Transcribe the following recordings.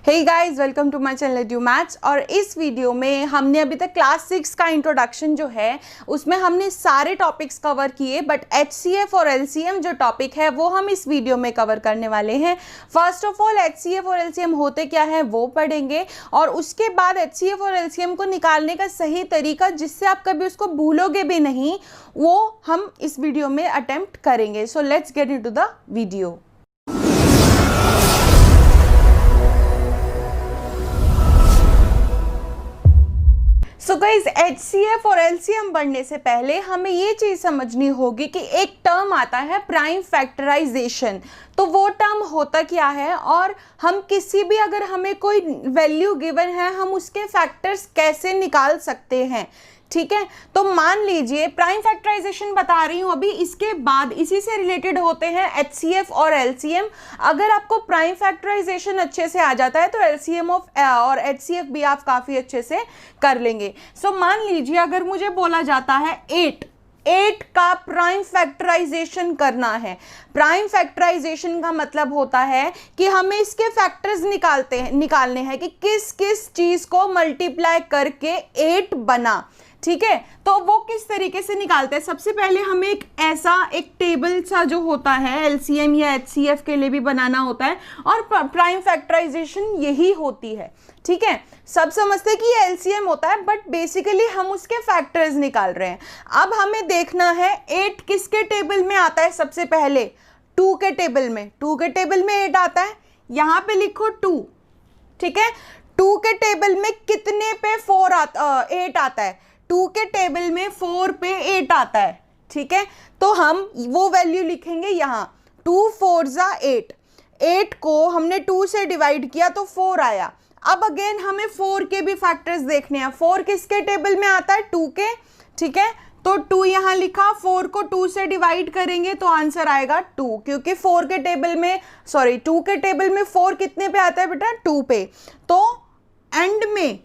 Hey guys, welcome to my channel Edu Maths. और इस video में हमने अभी तक क्लास 6 का इंट्रोडक्शन जो है उसमें हमने सारे टॉपिक्स कवर किए, बट एचसीएफ और एलसीएम जो टॉपिक है वो हम इस वीडियो में कवर करने वाले हैं। फर्स्ट ऑफ ऑल एचसीएफ और एलसीएम होते क्या है वो पढ़ेंगे, और उसके बाद एचसीएफ और एलसीएम को निकालने का सही तरीका जिससे आप कभी उसको भूलोगे भी नहीं, वो हम इस वीडियो में अटेम्प्ट करेंगे। So let's get into the video. So guys, HCF और एलसीएम बढ़ने से पहले हमें ये चीज समझनी होगी कि एक टर्म आता है प्राइम फैक्टराइजेशन। तो वो टर्म होता क्या है, और हम किसी भी अगर हमें कोई वैल्यू गिवन है हम उसके फैक्टर्स कैसे निकाल सकते हैं। ठीक है, तो मान लीजिए प्राइम फैक्टराइजेशन बता रही हूं अभी, इसके बाद इसी से रिलेटेड होते हैं एचसीएफ और एलसीएम। अगर आपको प्राइम फैक्टराइजेशन अच्छे से आ जाता है तो एलसीएम और एचसीएफ भी आप काफी अच्छे से कर लेंगे। सो मान लीजिए अगर मुझे बोला जाता है 8 का प्राइम फैक्टराइजेशन करना है। प्राइम फैक्टराइजेशन का मतलब होता है कि हमें इसके फैक्टर्स निकालने हैं कि किस किस चीज को मल्टीप्लाई करके 8 बना। ठीक है, तो वो किस तरीके से निकालते हैं। सबसे पहले हमें एक टेबल सा जो होता है एलसीएम या एचसीएफ के लिए भी बनाना होता है, और प्राइम फैक्टराइजेशन यही होती है। ठीक है, सब समझते हैं कि ये एलसीएम होता है, बट बेसिकली हम उसके फैक्टर्स निकाल रहे हैं। अब हमें देखना है 8 किसके टेबल में आता है। सबसे पहले 2 के टेबल में, 2 के टेबल में 8 आता है। यहां पे लिखो 2। ठीक है, 2 के टेबल में कितने पे 8 आता है। 2 के टेबल में 4 पे 8 आता है। ठीक है, तो हम वो वैल्यू लिखेंगे यहाँ। 2 4 जा 8। 8 को हमने 2 से डिवाइड किया तो 4 आया। अब अगेन हमें 4 के भी फैक्टर्स देखने हैं। 4 किसके टेबल में आता है, 2 के। ठीक है, तो 2 यहाँ लिखा। 4 को 2 से डिवाइड करेंगे तो आंसर आएगा 2, क्योंकि 2 के टेबल में 4 कितने पे आता है बेटा, 2 पे। तो एंड में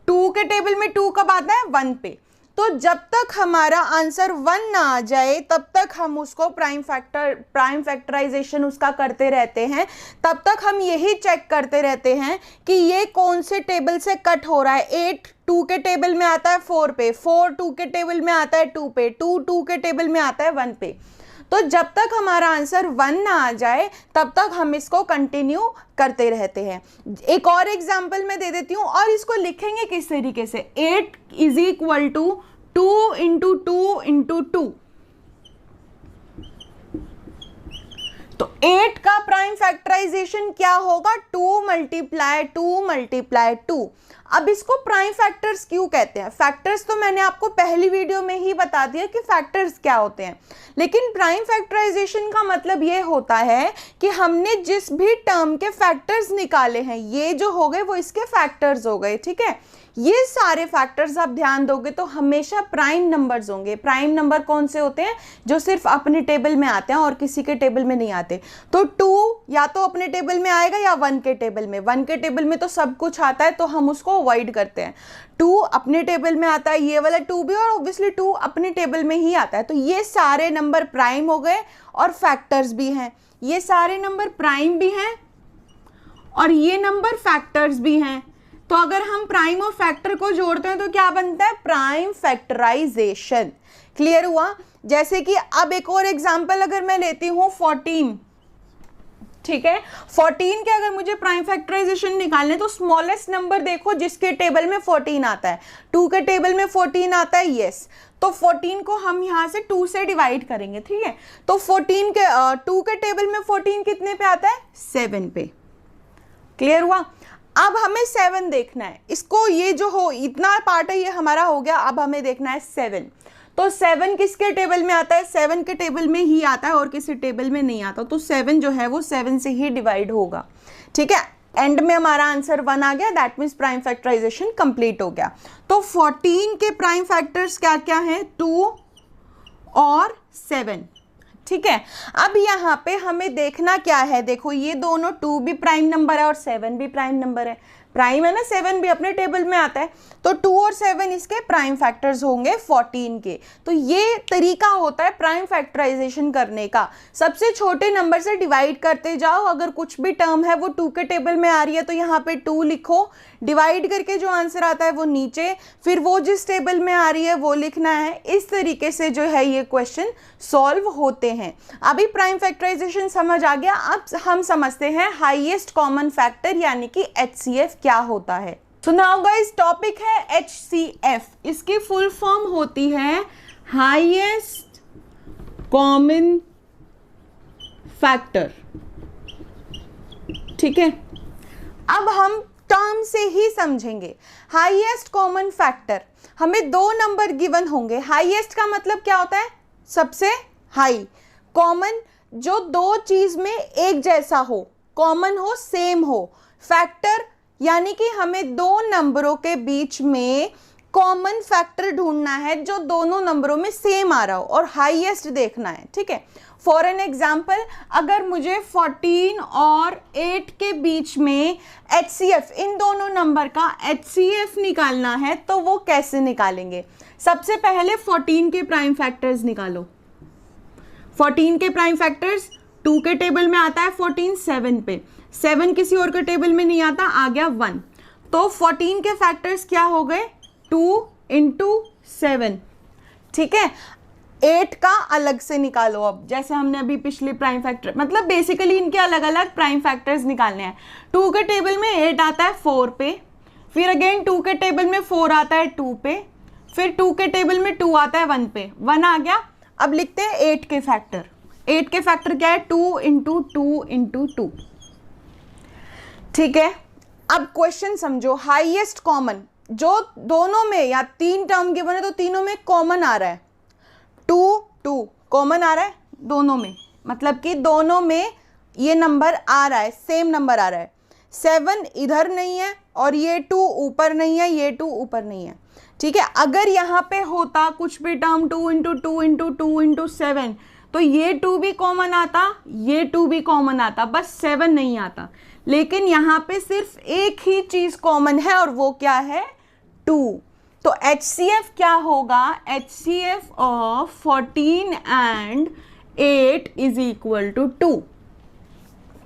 2 के टेबल में 2 कब आता है, 1 पे। तो जब तक हमारा आंसर 1 ना आ जाए तब तक हम उसको प्राइम फैक्टराइजेशन उसका करते रहते हैं। तब तक हम यही चेक करते रहते हैं कि ये कौन से टेबल से कट हो रहा है। 8 2 के टेबल में आता है 4 पे, 4 2 के टेबल में आता है 2 पे, 2 2 के टेबल में आता है 1 पे। तो जब तक हमारा आंसर 1 ना आ जाए तब तक हम इसको कंटिन्यू करते रहते हैं। एक और एग्जांपल मैं दे देती हूँ, और इसको लिखेंगे किस तरीके से। 8 is equal to 2 into 2 into 2। तो 8 का प्राइम फैक्टराइजेशन क्या होगा, 2 मल्टीप्लाई 2 मल्टीप्लाई 2। अब इसको प्राइम फैक्टर्स क्यों कहते हैं। फैक्टर्स तो मैंने आपको पहली वीडियो में ही बता दिया कि फैक्टर्स क्या होते हैं, लेकिन प्राइम फैक्टराइजेशन का मतलब ये होता है कि हमने जिस भी टर्म के फैक्टर्स निकाले हैं, ये जो हो गए वो इसके फैक्टर्स हो गए। ठीक है, ये सारे फैक्टर्स आप ध्यान दोगे तो हमेशा प्राइम नंबर्स होंगे। प्राइम नंबर कौन से होते हैं, जो सिर्फ अपने टेबल में आते हैं और किसी के टेबल में नहीं आते। तो 2 या तो अपने टेबल में आएगा या 1 के टेबल में। 1 के टेबल में तो सब कुछ आता है तो हम उसको अवॉइड करते हैं। 2 अपने टेबल में आता है, ये वाला 2 भी, और ऑब्वियसली 2 अपने टेबल में ही आता है। तो ये सारे नंबर प्राइम हो गए और फैक्टर्स भी हैं। ये सारे नंबर प्राइम भी हैं और ये नंबर फैक्टर्स भी हैं। तो अगर हम प्राइम और फैक्टर को जोड़ते हैं तो क्या बनता है, प्राइम फैक्टराइजेशन। क्लियर हुआ। जैसे कि अब एक और एग्जांपल अगर मैं लेती हूं 14। ठीक है, 14 के अगर मुझे प्राइम फैक्टराइजेशन निकालने तो स्मॉलेस्ट नंबर देखो जिसके टेबल में 14 आता है। 2 के टेबल में 14 आता है, यस। तो 14 को हम यहां से 2 से डिवाइड करेंगे। ठीक है, तो 2 के टेबल में 14 कितने पे आता है, 7 पे। क्लियर हुआ। अब हमें 7 देखना है। इसको ये जो हो इतना पार्ट है ये हमारा हो गया। अब हमें देखना है 7। तो 7 किसके टेबल में आता है, 7 के टेबल में ही आता है और किसी टेबल में नहीं आता। तो 7 जो है वो 7 से ही डिवाइड होगा। ठीक है, एंड में हमारा आंसर 1 आ गया। That means prime factorization complete हो गया। तो 14 के प्राइम फैक्टर्स क्या क्या हैं, 2 और 7। ठीक है, अब यहाँ पे हमें देखना क्या है, देखो ये दोनों 2 भी प्राइम नंबर है और 7 भी प्राइम नंबर है। प्राइम है ना, 7 भी अपने टेबल में आता है, तो 2 और 7 इसके प्राइम फैक्टर्स होंगे 14 के। तो ये तरीका होता है प्राइम फैक्टराइजेशन करने का, सबसे छोटे नंबर से डिवाइड करते जाओ, अगर कुछ भी टर्म है वो 2 के टेबल में आ रही है तो यहाँ पे 2 लिखो, डिवाइड करके जो आंसर आता है वो नीचे, फिर वो जिस टेबल में आ रही है वो लिखना है। इस तरीके से जो है ये क्वेश्चन सॉल्व होते हैं। अभी प्राइम फैक्टराइजेशन समझ आ गया, अब हम समझते हैं हाईएस्ट कॉमन फैक्टर यानी कि HCF क्या होता है। सो नाउ गाइस, टॉपिक है HCF, इसकी फुल फॉर्म होती है हाईएस्ट कॉमन फैक्टर। ठीक है, अब हम टर्म से ही समझेंगे। हाईएस्ट कॉमन फैक्टर, हमें 2 नंबर गिवन होंगे। हाईएस्ट का मतलब क्या होता है? सबसे हाई। कॉमन, जो 2 चीज में एक जैसा हो, कॉमन हो, सेम हो। फैक्टर यानी कि हमें 2 नंबरों के बीच में कॉमन फैक्टर ढूंढना है जो दोनों नंबरों में सेम आ रहा हो और हाईएस्ट देखना है। ठीक है, फॉर एन एग्जाम्पल, अगर मुझे 14 और 8 के बीच में HCF, इन दोनों नंबर का HCF निकालना है तो वो कैसे निकालेंगे? सबसे पहले 14 के प्राइम फैक्टर्स निकालो। 14 के प्राइम फैक्टर्स 2 के टेबल में आता है 14, 7 पे, 7 किसी और के टेबल में नहीं आता, आ गया 1। तो 14 के फैक्टर्स क्या हो गए? 2 × 7। ठीक है, 8 का अलग से निकालो। अब जैसे हमने अभी पिछले प्राइम फैक्टर, मतलब बेसिकली इनके अलग अलग प्राइम फैक्टर्स निकालने हैं। 2 के टेबल में 8 आता है 4 पे, फिर अगेन 2 के टेबल में 4 आता है 2 पे, फिर 2 के टेबल में 2 आता है 1 पे, 1 आ गया। अब लिखते हैं 8 के फैक्टर। 8 के फैक्टर क्या है? 2 × 2 × 2। ठीक है, अब क्वेश्चन समझो। हाईएस्ट कॉमन, जो दोनों में या 3 टर्म गिवन है तो तीनों में कॉमन आ रहा है, 2 2 कॉमन आ रहा है दोनों में, मतलब कि दोनों में ये नंबर आ रहा है, सेम नंबर आ रहा है। 7 इधर नहीं है और ये 2 ऊपर नहीं है, ये 2 ऊपर नहीं है। ठीक है, अगर यहाँ पे होता कुछ भी टर्म 2 × 2 × 2 × 7 तो ये 2 भी कॉमन आता, ये 2 भी कॉमन आता, बस 7 नहीं आता। लेकिन यहाँ पे सिर्फ एक ही चीज कॉमन है और वो क्या है? 2। तो HCF क्या होगा? HCF of 14 and 8 is equal to 2।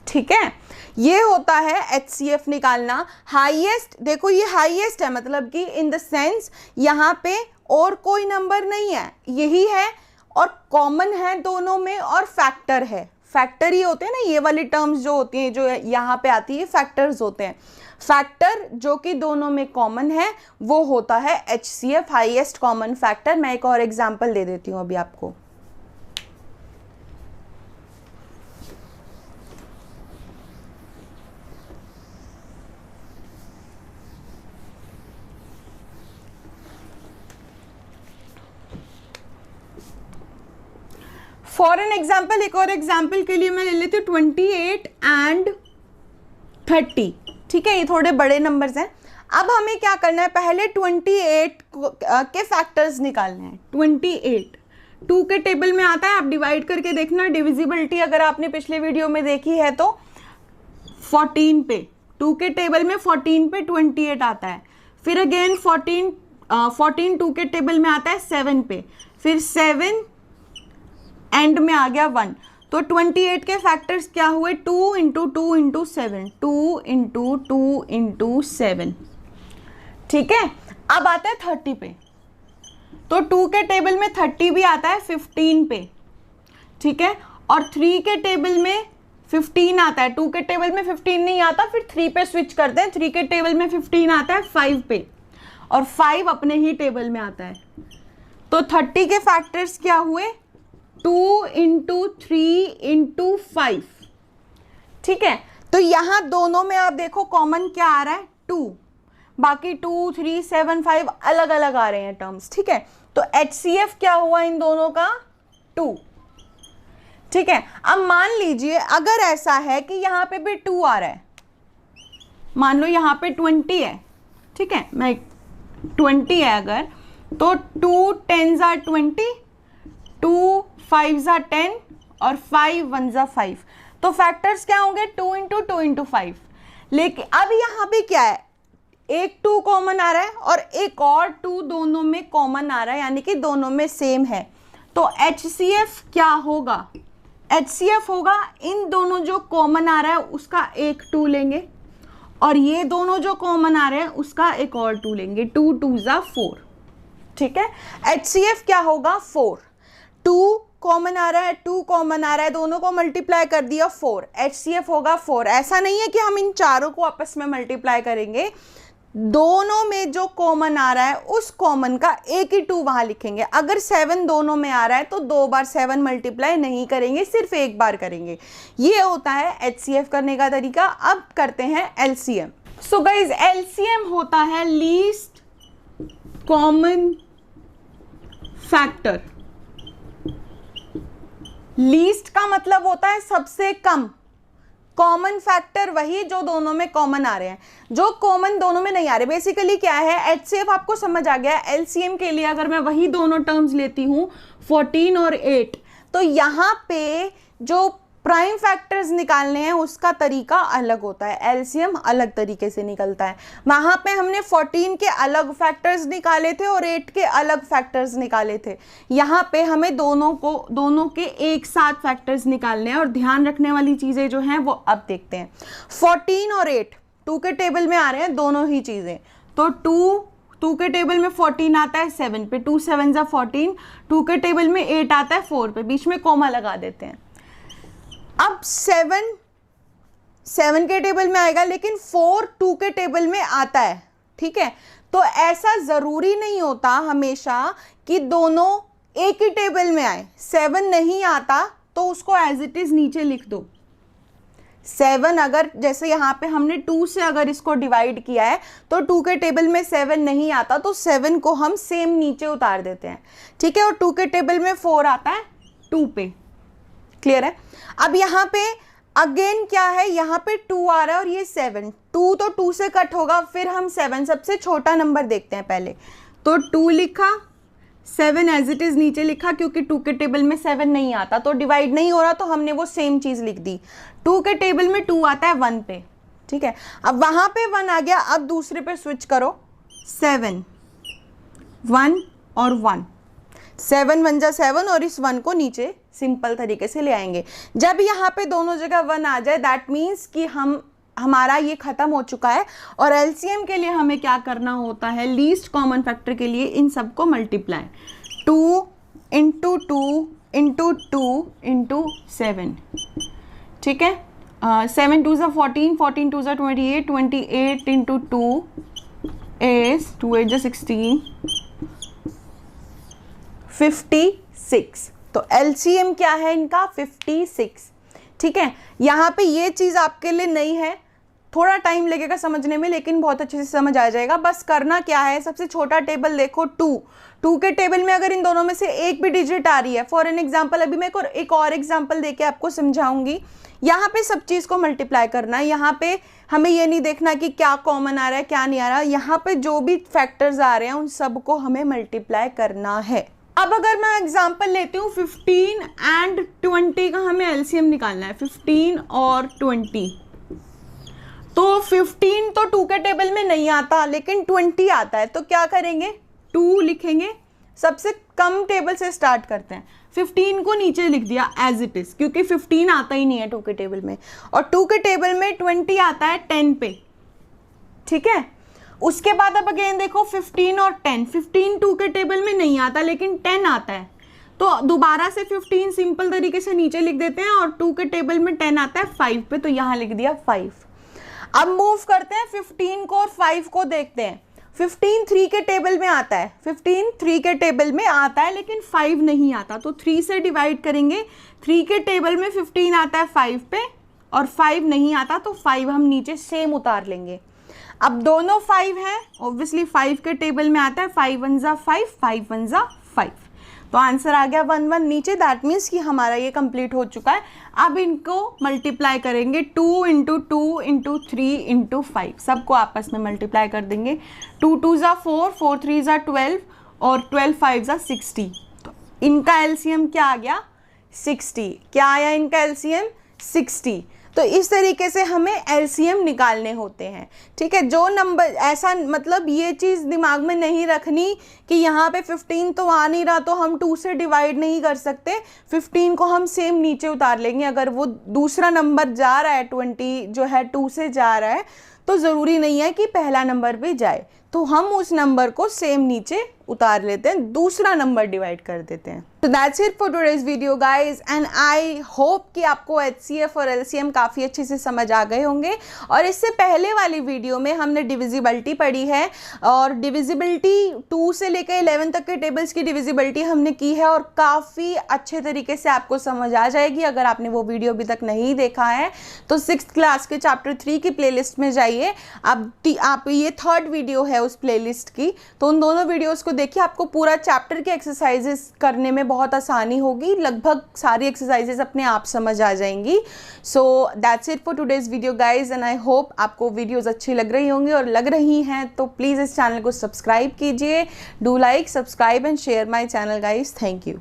ठीक है, ये होता है HCF निकालना। हाईएस्ट, देखो ये हाईएस्ट है, मतलब कि इन द सेंस यहाँ पे और कोई नंबर नहीं है, यही है, और कॉमन है दोनों में, और फैक्टर है। फैक्टर ही होते हैं ना, ये वाली टर्म्स जो होती हैं, जो यहाँ पे आती है, फैक्टर्स होते हैं। फैक्टर जो कि दोनों में कॉमन है वो होता है HCF, हाईएस्ट कॉमन फैक्टर। मैं एक और एग्जांपल दे देती हूँ अभी आपको। फॉर एन एग्जाम्पल, एक और एग्जाम्पल के लिए मैं ले लेती हूँ 28 एंड 30। ठीक है, ये थोड़े बड़े नंबर्स हैं। अब हमें क्या करना है? पहले 28 के फैक्टर्स निकालने हैं। 28 2 के टेबल में आता है, आप डिवाइड करके देखना। डिविजिबिलिटी अगर आपने पिछले वीडियो में देखी है तो 14 पे, 2 के टेबल में 14 पे 28 आता है, फिर अगेन 14 2 के टेबल में आता है 7 पे, फिर 7 एंड में आ गया 1। तो 28 के फैक्टर्स क्या हुए? 2 × 2 × 7, 2 × 2 × 7। ठीक है, अब आता है 30 पे, तो 2 के टेबल में 30 भी आता है 15 पे। ठीक है, और 3 के टेबल में 15 आता है, 2 के टेबल में 15 नहीं आता, फिर 3 पे स्विच करते हैं। 3 के टेबल में 15 आता है 5 पे, और 5 अपने ही टेबल में आता है। तो 30 के फैक्टर्स क्या हुए? 2 × 3 × 5। ठीक है, तो यहां दोनों में आप देखो कॉमन क्या आ रहा है? 2। बाकी 2 3 7 5 अलग अलग आ रहे हैं टर्म्स। ठीक है, तो HCF क्या हुआ इन दोनों का? 2। ठीक है, अब मान लीजिए अगर ऐसा है कि यहां पे भी 2 आ रहा है, मान लो यहां पे 20 है। ठीक है, मैं 20 है अगर, तो 2 10s are 20, 2 5s are 10 और 5 1s are 5। तो फैक्टर्स क्या होंगे? 2 × 2 × 5। लेकिन अब यहाँ पे क्या है? एक 2 कॉमन आ रहा है और एक और 2 दोनों में कॉमन आ रहा है, यानी कि दोनों में सेम है। तो HCF क्या होगा? HCF होगा इन दोनों जो कॉमन आ रहा है उसका एक 2 लेंगे और ये दोनों जो कॉमन आ रहे हैं उसका एक और 2 लेंगे। 2 2 जा 4, ठीक है। HCF क्या होगा? 4। 2 कॉमन आ रहा है, 2 कॉमन आ रहा है, दोनों को मल्टीप्लाई कर दिया 4, HCF होगा 4। ऐसा नहीं है कि हम इन चारों को आपस में मल्टीप्लाई करेंगे, दोनों में जो कॉमन आ रहा है उस कॉमन का एक ही 2 वहां लिखेंगे। अगर 7 दोनों में आ रहा है तो 2 बार 7 मल्टीप्लाई नहीं करेंगे, सिर्फ एक बार करेंगे। ये होता है HCF करने का तरीका। अब करते हैं LCM। सो गाइज LCM होता है लीस्ट कॉमन फैक्टर। लीस्ट का मतलब होता है सबसे कम, कॉमन फैक्टर वही जो दोनों में कॉमन आ रहे हैं, जो कॉमन दोनों में नहीं आ रहे। बेसिकली क्या है, HCF आपको समझ आ गया। LCM के लिए अगर मैं वही दोनों टर्म्स लेती हूँ 14 और 8, तो यहाँ पे जो प्राइम फैक्टर्स निकालने हैं उसका तरीका अलग होता है, LCM अलग तरीके से निकलता है। वहाँ पे हमने 14 के अलग फैक्टर्स निकाले थे और 8 के अलग फैक्टर्स निकाले थे। यहाँ पे हमें दोनों के एक साथ फैक्टर्स निकालने हैं और ध्यान रखने वाली चीज़ें जो हैं वो अब देखते हैं। 14 और 8 2 के टेबल में आ रहे हैं दोनों ही चीज़ें, तो 2 के टेबल में 14 आता है 7 पे, 2 7 जा 14, 2 के टेबल में 8 आता है 4 पे, बीच में कॉमा लगा देते हैं। अब 7 के टेबल में आएगा, लेकिन 4 2 के टेबल में आता है, ठीक है। तो ऐसा जरूरी नहीं होता हमेशा कि दोनों एक ही टेबल में आए। 7 नहीं आता तो उसको एज इट इज नीचे लिख दो। 7 अगर जैसे यहाँ पे हमने 2 से अगर इसको डिवाइड किया है तो 2 के टेबल में 7 नहीं आता, तो 7 को हम सेम नीचे उतार देते हैं, ठीक है। और 2 के टेबल में 4 आता है 2 पे, क्लियर है। अब यहाँ पे अगेन क्या है, यहाँ पे 2 आ रहा है और ये 7, 2 तो 2 से कट होगा, फिर हम 7 सबसे छोटा नंबर देखते हैं पहले, तो 2 लिखा, 7 एज इट इज नीचे लिखा, क्योंकि 2 के टेबल में 7 नहीं आता तो डिवाइड नहीं हो रहा, तो हमने वो सेम चीज लिख दी। 2 के टेबल में 2 आता है 1 पे, ठीक है। अब वहां पे 1 आ गया, अब दूसरे पे स्विच करो, 7 1 और 1, 7 1 जा 7 और इस 1 को नीचे सिंपल तरीके से ले आएंगे। जब यहाँ पे दोनों जगह 1 आ जाए दैट मीन्स कि हमारा ये खत्म हो चुका है। और LCM के लिए हमें क्या करना होता है, लीस्ट कॉमन फैक्टर के लिए इन सबको मल्टीप्लाई, 2 इंटू 2 इंटू 2 इंटू 7, ठीक है। 7 2 जा 14, 14 2 जा 28, 28 इंटू 2 is 2 8 जा 16, 56। तो LCM क्या है इनका, 56, ठीक है। यहाँ पे ये चीज़ आपके लिए नहीं है, थोड़ा टाइम लगेगा समझने में, लेकिन बहुत अच्छे से समझ आ जाएगा। बस करना क्या है, सबसे छोटा टेबल देखो 2 के टेबल में अगर इन दोनों में से एक भी डिजिट आ रही है, फॉर एन एग्जाम्पल अभी मैं एक और एग्जाम्पल देके आपको समझाऊंगी। यहाँ पे सब चीज़ को मल्टीप्लाई करना है, यहाँ पे हमें ये नहीं देखना कि क्या कॉमन आ रहा है क्या नहीं आ रहा, यहाँ पे जो भी फैक्टर्स आ रहे हैं उन सबको हमें मल्टीप्लाई करना है। अब अगर मैं एग्जांपल लेती हूँ 15 एंड 20 का हमें LCM निकालना है, 15 और 20, तो 15 तो 2 के टेबल में नहीं आता लेकिन 20 आता है, तो क्या करेंगे, 2 लिखेंगे, सबसे कम टेबल से स्टार्ट करते हैं, 15 को नीचे लिख दिया एज इट इज, क्योंकि 15 आता ही नहीं है 2 के टेबल में, और 2 के टेबल में 20 आता है 10 पे, ठीक है। उसके बाद अब अगेन देखो 15 और 10, 15 2 के टेबल में नहीं आता लेकिन 10 आता है, तो दोबारा से 15 सिंपल तरीके से नीचे लिख देते हैं, और 2 के टेबल में 10 आता है 5 पे, तो यहाँ लिख दिया 5। अब मूव करते हैं 15 को और 5 को देखते हैं। 15 3 के टेबल में आता है, 15 3 के टेबल में आता है लेकिन 5 नहीं आता, तो 3 से डिवाइड करेंगे, 3 के टेबल में 15 आता है 5 पे और 5 नहीं आता, तो 5 हम नीचे सेम उतार लेंगे। अब दोनों 5 हैं, ऑब्वियसली 5 के टेबल में आता है, 5 1 जा 5, 5 1 जा 5, तो आंसर आ गया 1 1 नीचे। दैट मीन्स कि हमारा ये कंप्लीट हो चुका है। अब इनको मल्टीप्लाई करेंगे, 2 इंटू 2 इंटू 3 इंटू 5, सबको आपस में मल्टीप्लाई कर देंगे। 2 2 जा 4, 4 3 जा 12 और 12 5 जा 60, तो इनका LCM क्या आ गया, 60। क्या आया इनका LCM, 60। तो इस तरीके से हमें एलसीएम निकालने होते हैं, ठीक है। जो नंबर ऐसा मतलब ये चीज़ दिमाग में नहीं रखनी कि यहाँ पे 15 तो आ नहीं रहा तो हम 2 से डिवाइड नहीं कर सकते, 15 को हम सेम नीचे उतार लेंगे। अगर वो दूसरा नंबर जा रहा है 20 जो है 2 से जा रहा है तो ज़रूरी नहीं है कि पहला नंबर भी जाए, तो हम उस नंबर को सेम नीचे उतार लेते हैं, दूसरा नंबर डिवाइड कर देते हैं। तो that's it for today's video guys, and I hope कि आपको एचसीएफ और एलसीएम काफ़ी अच्छे से समझ आ गए होंगे। और इससे पहले वाली वीडियो में हमने डिविजिबिलिटी पढ़ी है, और डिविजिबिलिटी 2 से लेकर 11 तक के टेबल्स की डिविजिबिलिटी हमने की है, और काफ़ी अच्छे तरीके से आपको समझ आ जाएगी। अगर आपने वो वीडियो अभी तक नहीं देखा है तो 6th क्लास के चैप्टर 3 की प्लेलिस्ट में जाइए। आप ये 3rd वीडियो है उस प्लेलिस्ट की, तो उन दोनों वीडियोज़ को देखिए, आपको पूरा चैप्टर के एक्सरसाइजेस करने में बहुत आसानी होगी, लगभग सारी एक्सरसाइजेस अपने आप समझ आ जाएंगी। So that's it for today's video guys, and I hope आपको वीडियोस अच्छी लग रही होंगी, और लग रही हैं तो प्लीज़ इस चैनल को सब्सक्राइब कीजिए। Do like, subscribe and share my channel guys. Thank you.